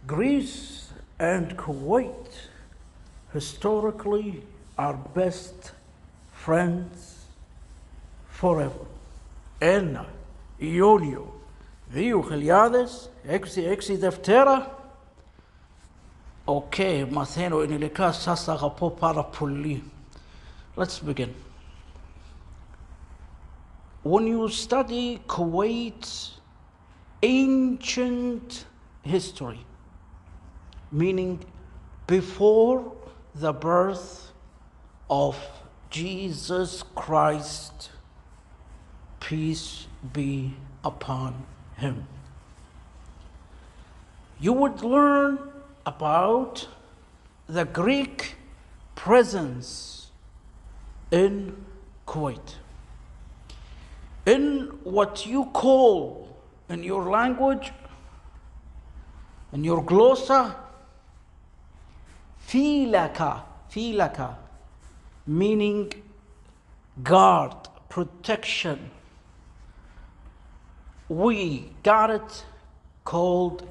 Greece and Kuwait historically are best friends forever. Ένα Ιουνίου 2006 Δευτέρα. Μαθαίνω ελληνικά, σας αγαπώ πάρα πολύ. Let's begin. When you study Kuwait's ancient history, meaning before the birth of Jesus Christ, peace be upon him, you would learn about the Greek presence in Kuwait. In what you call in your language, in your glossa, filaka, meaning guard, protection. We got it called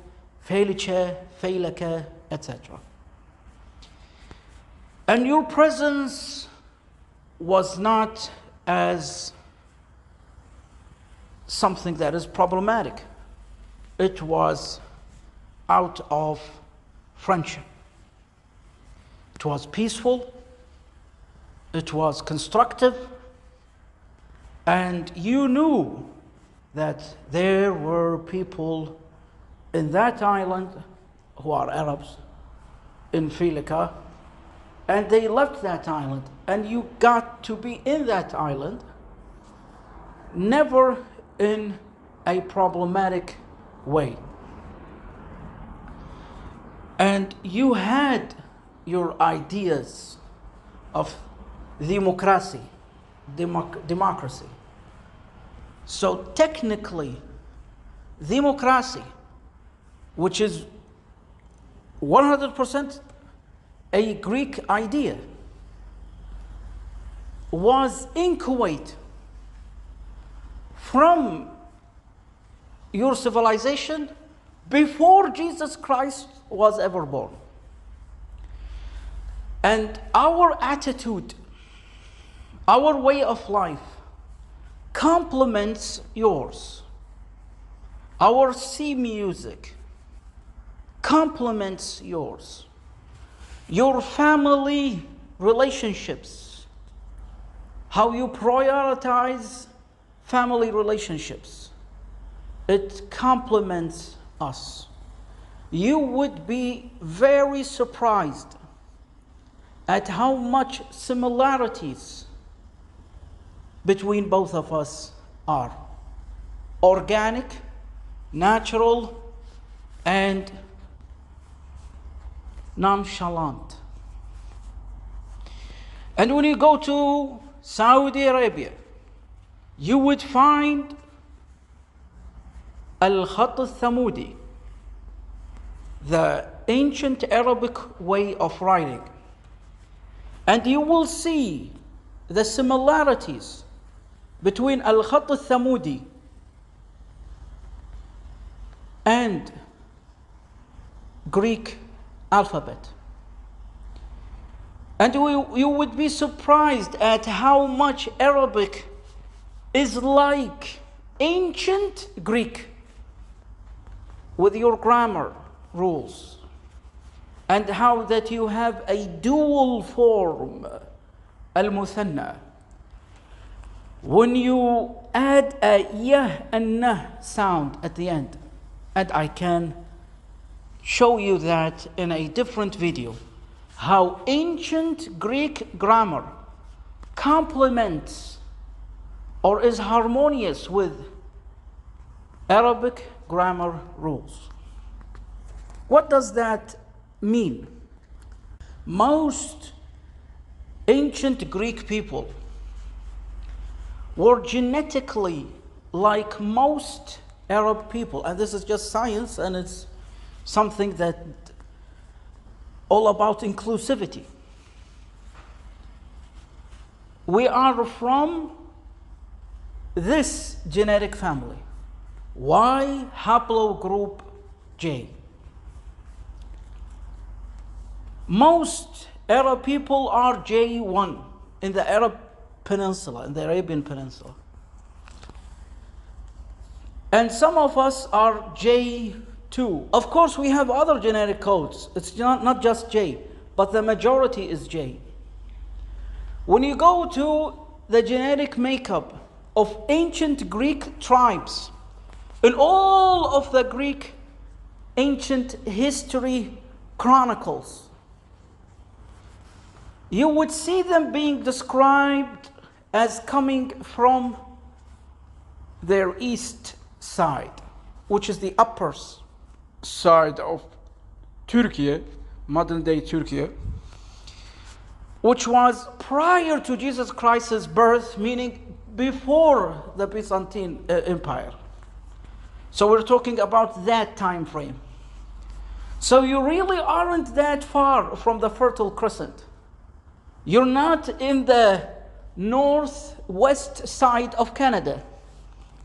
feilaka, etc. And your presence was not as something that is problematic. It was out of friendship. It was peaceful, it was constructive, and you knew that there were people in that island who are Arabs in Filika, and they left that island, and you got to be in that island, never in a problematic way. And you had your ideas of democracy. So technically, democracy, which is 100% a Greek idea, was in Kuwait from your civilization before Jesus Christ was ever born. And our attitude, our way of life complements yours. Our sea music complements yours. Your family relationships, how you prioritize family relationships, it complements us. You would be very surprised at how much similarities between both of us are. Organic, natural, and nonchalant. And when you go to Saudi Arabia, you would find Al-Khat al-Thamudi, the ancient Arabic way of writing. And you will see the similarities between Al-Khat al-Thamudi and Greek alphabet. And you would be surprised at how much Arabic is like ancient Greek with your grammar rules, and how that you have a dual form, al-muthanna. When you add a yah and nah sound at the end, and I can show you that in a different video, how ancient Greek grammar complements or is harmonious with Arabic grammar rules. What does that mean? Most ancient Greek people were genetically like most Arab people, and this is just science, and it's something that all about inclusivity. We are from this genetic family, Y haplogroup J. Most Arab people are J1 in the Arab Peninsula, in the Arabian Peninsula. And some of us are J2. Of course, we have other genetic codes. It's not just J, but the majority is J. When you go to the genetic makeup of ancient Greek tribes, in all of the Greek ancient history chronicles, you would see them being described as coming from their east side, which is the upper side of Turkey, modern day Turkey, which was prior to Jesus Christ's birth, meaning before the Byzantine Empire. So we're talking about that time frame. So you really aren't that far from the Fertile Crescent. You're not in the northwest side of Canada.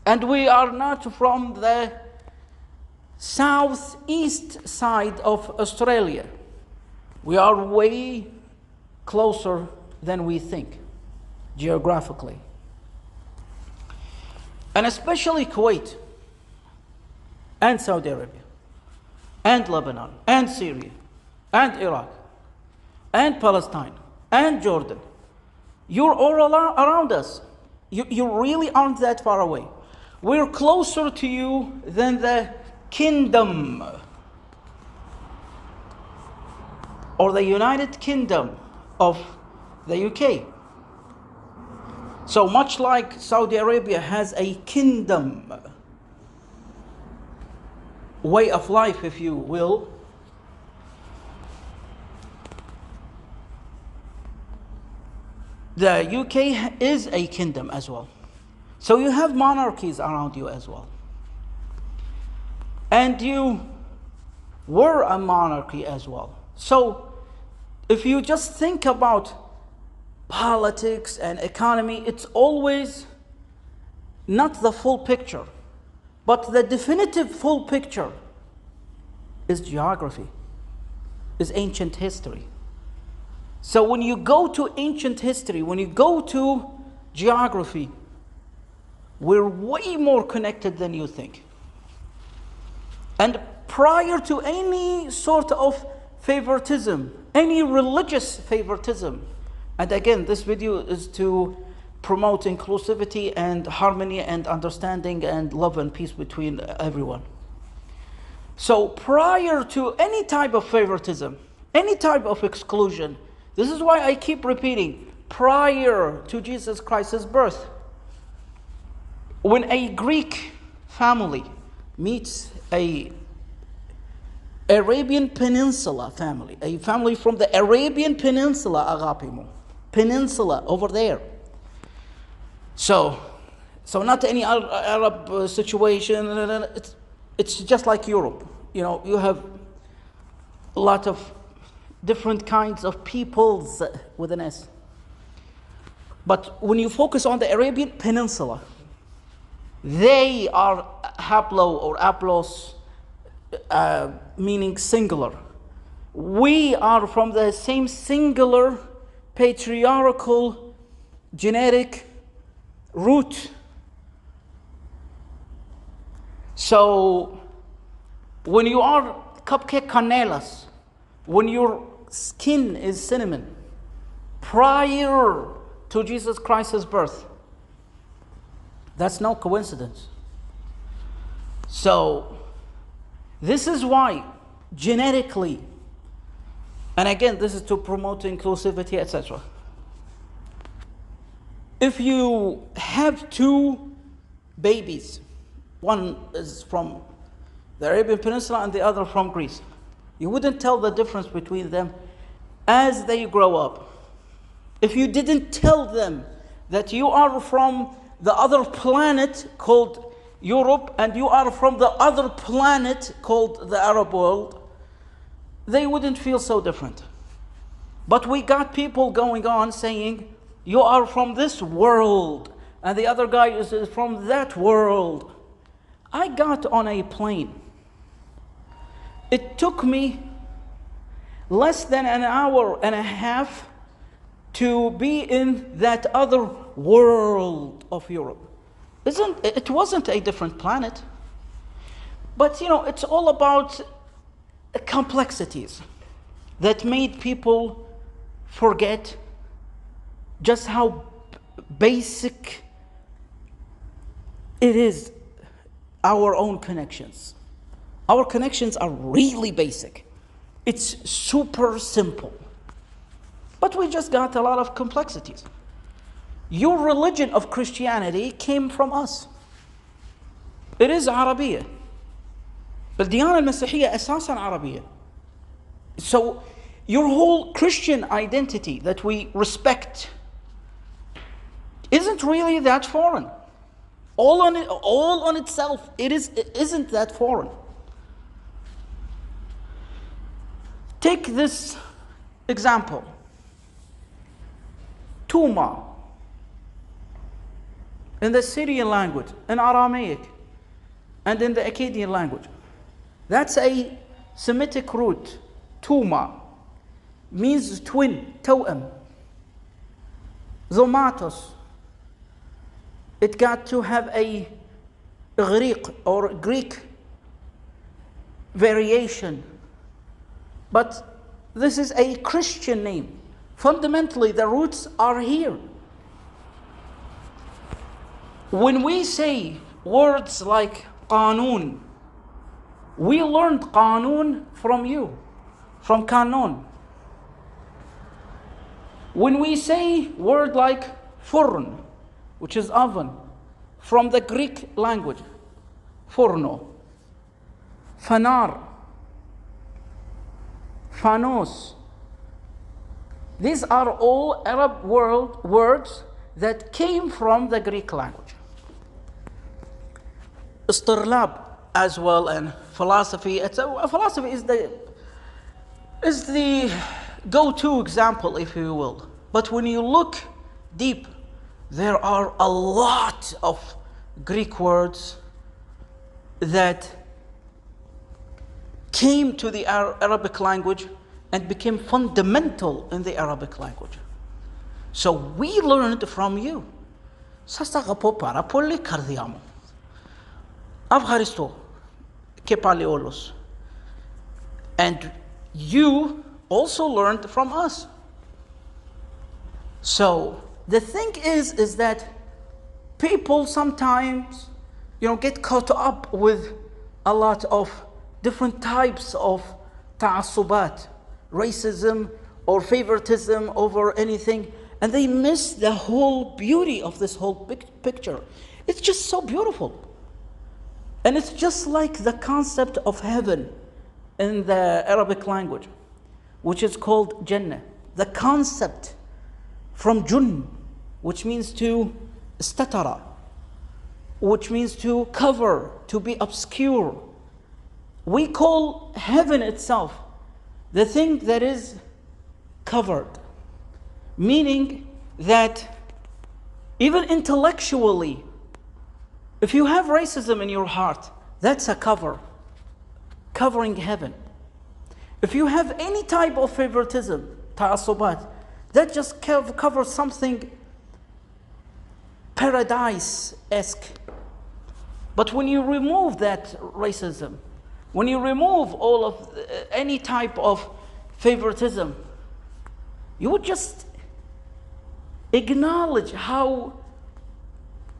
And we are not from the southeast side of Australia. We are way closer than we think, geographically. And especially Kuwait, and Saudi Arabia, and Lebanon, and Syria, and Iraq, and Palestine, and Jordan. You're all around us. You really aren't that far away. We're closer to you than the kingdom or the United Kingdom of the UK. So much like Saudi Arabia has a kingdom way of life, if you will, the UK is a kingdom as well. So you have monarchies around you as well. And you were a monarchy as well. So if you just think about politics and economy, it's always not the full picture. But the definitive full picture is geography, is ancient history. So when you go to ancient history, when you go to geography, we're way more connected than you think. And prior to any sort of favoritism, any religious favoritism, and again, this video is to promote inclusivity and harmony and understanding and love and peace between everyone. So prior to any type of favoritism, any type of exclusion, this is why I keep repeating, prior to Jesus Christ's birth, when a Greek family meets a Arabian Peninsula family, a family from the Arabian Peninsula, Agapimu, Peninsula over there. So not any Arab situation. It's just like Europe. You know, you have a lot of different kinds of peoples with an S. But when you focus on the Arabian Peninsula, they are haplo or aplos, meaning singular. We are from the same singular patriarchal genetic root. So when you are cupcake canelas, when your skin is cinnamon, prior to Jesus Christ's birth, that's no coincidence. So this is why genetically, and again, this is to promote inclusivity, etc. If you have two babies, one is from the Arabian Peninsula and the other from Greece, you wouldn't tell the difference between them as they grow up. If you didn't tell them that you are from the other planet called Europe and you are from the other planet called the Arab world, they wouldn't feel so different. But we got people going on saying, you are from this world, and the other guy is from that world. I got on a plane. It took me less than an hour and a half to be in that other world of Europe. It wasn't a different planet. But it's all about complexities that made people forget just how basic it is, our own connections. Our connections are really basic. It's super simple. But we just got a lot of complexities. Your religion of Christianity came from us. It is عربية. الديانة المسيحية أساساً عربية. So your whole Christian identity that we respect isn't really that foreign. All on itself, isn't that foreign. Take this example. Tuma, in the Syrian language, in Aramaic, and in the Akkadian language. That's a Semitic root. Tuma means twin, to'am. Zomatos. It got to have a Greek variation. But this is a Christian name. Fundamentally, the roots are here. When we say words like قانون, we learned قانون from you, from قانون. When we say word like فرن, which is oven, from the Greek language, forno, fanar, fanos. These are all Arab words that came from the Greek language. Istirlab as well, and philosophy. Philosophy is the go-to example, if you will. But when you look deep, there are a lot of Greek words that came to the Arabic language and became fundamental in the Arabic language. So we learned from you. Sastagapo para polli cardiamo. Avharisto kepaleolos. And you also learned from us. So the thing is that people sometimes, get caught up with a lot of different types of ta'assubat, racism or favoritism over anything, and they miss the whole beauty of this whole picture. It's just so beautiful. And it's just like the concept of heaven in the Arabic language, which is called Jannah. The concept from Jun, which means to statara, which means to cover, to be obscure. We call heaven itself the thing that is covered, meaning that even intellectually, if you have racism in your heart, that's a cover, covering heaven. If you have any type of favoritism, ta'assubat, that just covers something paradise-esque. But when you remove that racism, when you remove all of any type of favoritism, you would just acknowledge how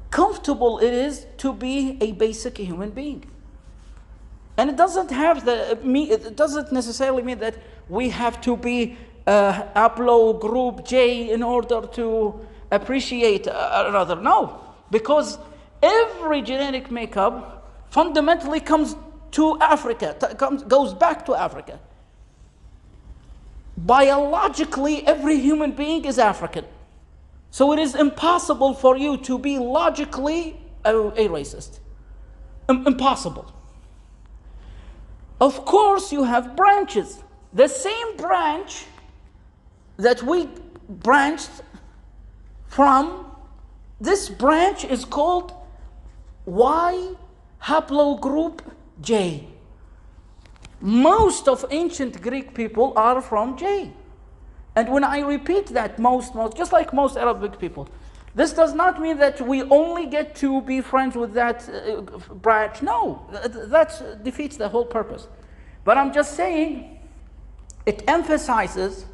comfortable it is to be a basic human being. And it doesn't necessarily mean that we have to be Aplo Group J in order to appreciate another. No, because every genetic makeup fundamentally comes to Africa, goes back to Africa. Biologically, every human being is African. So it is impossible for you to be logically a racist. Impossible. Of course, you have branches. The same branch that we branched from, this branch is called Y haplogroup J. Most of ancient Greek people are from J. And when I repeat that, most, just like most Arabic people, this does not mean that we only get to be friends with that branch. No, that defeats the whole purpose. But I'm just saying, it emphasizes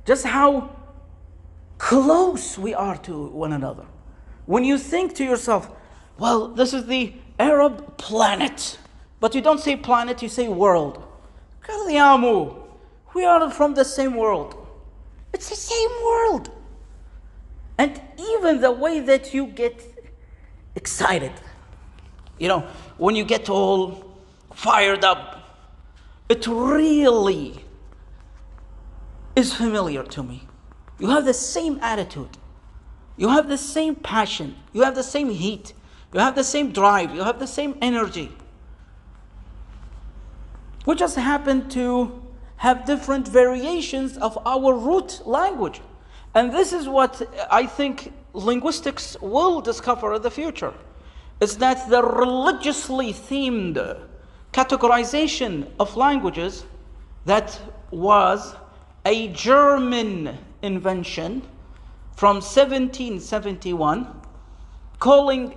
just how close we are to one another. When you think to yourself, well, this is the Arab planet, but you don't say planet, you say world. Kardiamu, we are from the same world. It's the same world. And even the way that you get excited, when you get all fired up, it really is familiar to me. You have the same attitude. You have the same passion. You have the same heat. You have the same drive. You have the same energy. We just happen to have different variations of our root language. And this is what I think linguistics will discover in the future. Is that the religiously themed categorization of languages that was a German invention from 1771, calling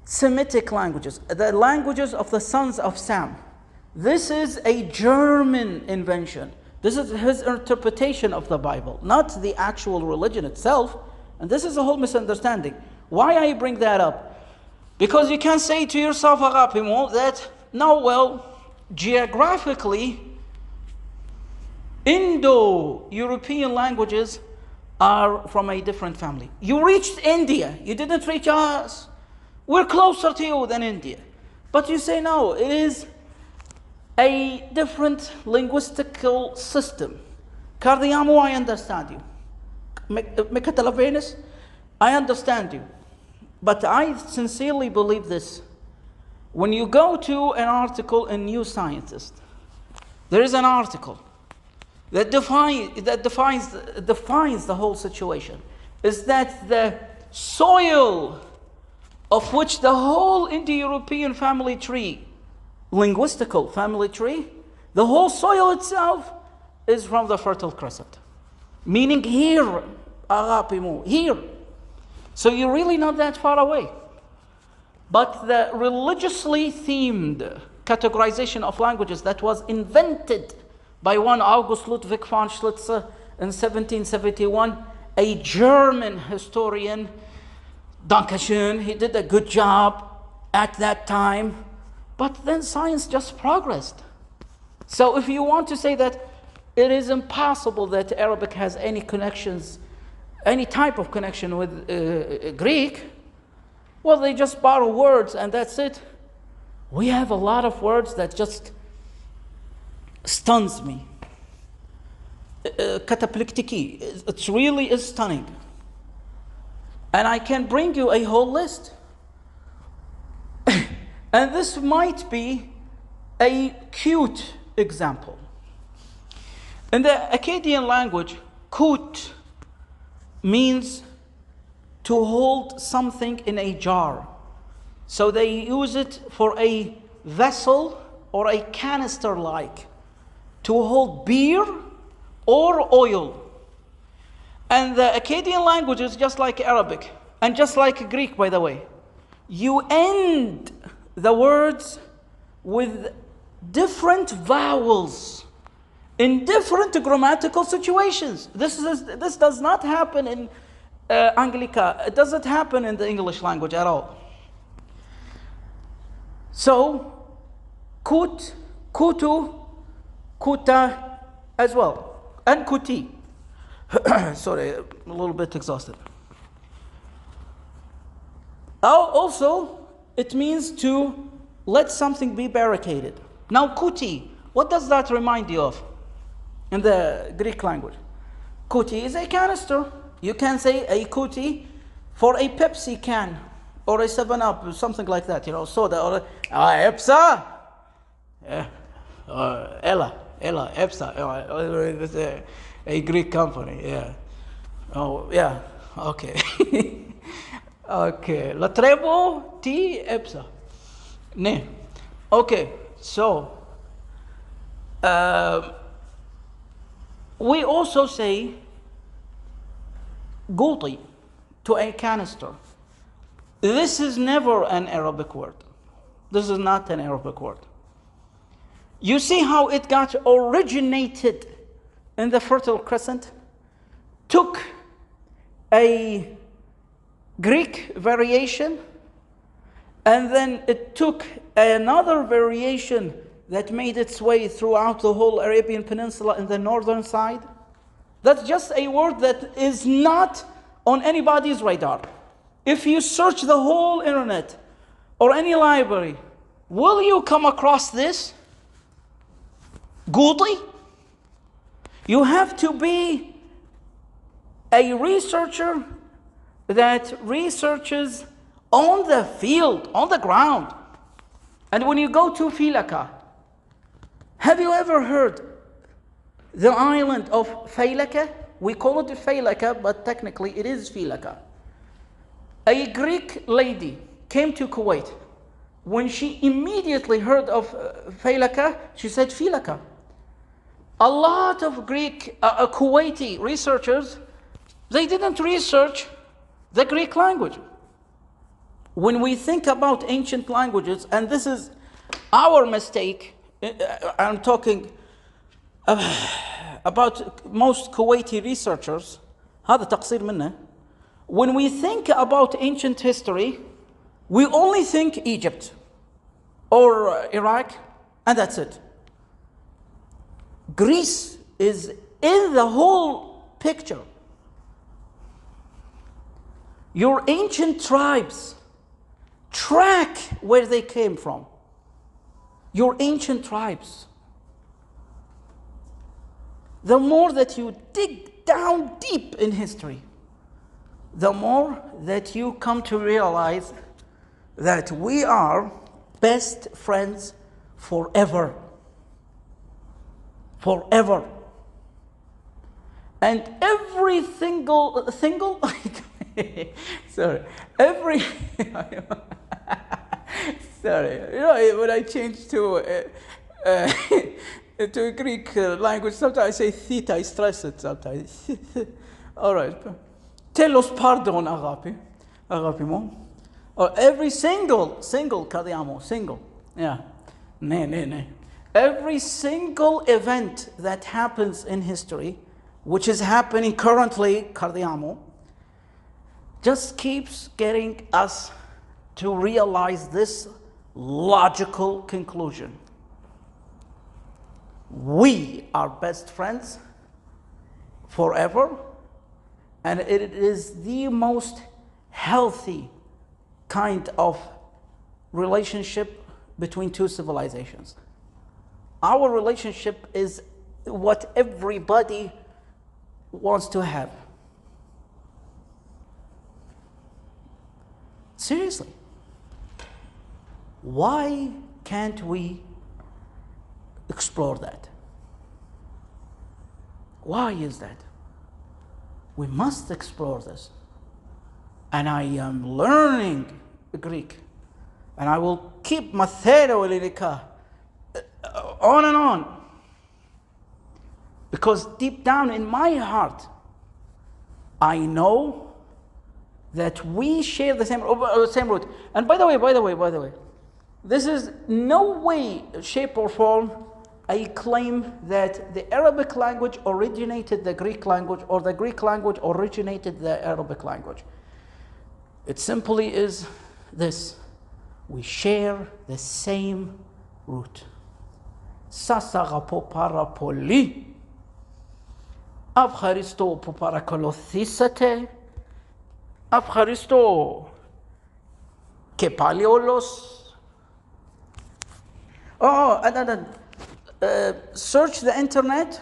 Semitic languages, the languages of the sons of Sam. This is a German invention. This is his interpretation of the Bible, not the actual religion itself. And this is a whole misunderstanding. Why I bring that up? Because you can say to yourself, Agapimo, that, no, well, geographically, Indo-European languages are from a different family. You reached India, you didn't reach us. We're closer to you than India. But you say, no, it is a different linguistical system. Kardiamu, I understand you. Mekatalavenis, I understand you. But I sincerely believe this. When you go to an article in New Scientist, there is an article that defines the whole situation. Is that the soil of which the whole Indo-European family tree, linguistical family tree, the whole soil itself is from the Fertile Crescent. Meaning here, Agapimu, here. So you're really not that far away. But the religiously themed categorization of languages that was invented by one August Ludwig von Schlitzer in 1771, a German historian, Dankeschön, he did a good job at that time, but then science just progressed. So if you want to say that it is impossible that Arabic has any connections, any type of connection with Greek, well, they just borrow words and that's it. We have a lot of words that just stuns me. Kataplektiki, it really is stunning. And I can bring you a whole list. And this might be a cute example. In the Akkadian language, kut means to hold something in a jar. So they use it for a vessel or a canister like to hold beer or oil. And the Akkadian language is just like Arabic and just like Greek, by the way. You end the words with different vowels in different grammatical situations. This does not happen in Anglica. It doesn't happen in the English language at all. So, kut, kutu, kuta as well, and kuti. Sorry, a little bit exhausted. Also, it means to let something be barricaded. Now, kuti, what does that remind you of in the Greek language? Kuti is a canister. You can say a kuti for a Pepsi can or a 7-Up, something like that, soda or Epsa. Yeah. Ella, Epsa. A Greek company, yeah. Oh, yeah, okay. Okay. La Trebo T Epsa. Ne. Okay, so we also say guti to a canister. This is never an Arabic word. This is not an Arabic word. You see how it got originated in the Fertile Crescent? Took a Greek variation, and then it took another variation that made its way throughout the whole Arabian Peninsula in the northern side. That's just a word that is not on anybody's radar. If you search the whole internet or any library, will you come across this? Guti? You have to be a researcher that researches on the field, on the ground. And when you go to Filaka, have you ever heard the island of Failaka? We call it Failaka, but technically it is Filaka. A Greek lady came to Kuwait. When she immediately heard of Failaka, she said Filaka. A lot of Kuwaiti researchers, they didn't research the Greek language. When we think about ancient languages, and this is our mistake, I'm talking about most Kuwaiti researchers, هذا تقصير منه. When we think about ancient history, we only think Egypt or Iraq, and that's it. Greece is in the whole picture. Your ancient tribes, track where they came from. Your ancient tribes. The more that you dig down deep in history, the more that you come to realize that we are best friends forever. Forever. And every single sorry, sorry, you know, when I change to Greek language, sometimes I say theta, I stress it sometimes. All right. Telos pardon, agapimo. Or every single, kadiamo, single. Yeah. Ne. Every single event that happens in history, which is happening currently, cardiamo, just keeps getting us to realize this logical conclusion. We are best friends forever, and it is the most healthy kind of relationship between two civilizations. Our relationship is what everybody wants to have. Seriously. Why can't we explore that? Why is that? We must explore this. And I am learning Greek. And I will keep Mathero Elinika on and on. Because deep down in my heart, I know that we share the same root. And by the way, this is no way, shape or form a claim that the Arabic language originated the Greek language or the Greek language originated the Arabic language. It simply is this: we share the same root. Sasagapo parapoli. Avcharisto poparakolothisate. Avcharisto kepaliolos. Search the internet.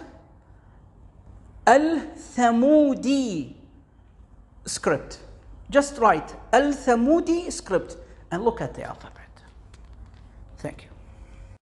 Al-Thamudi script. Just write Al-Thamudi script and look at the alphabet. Thank you.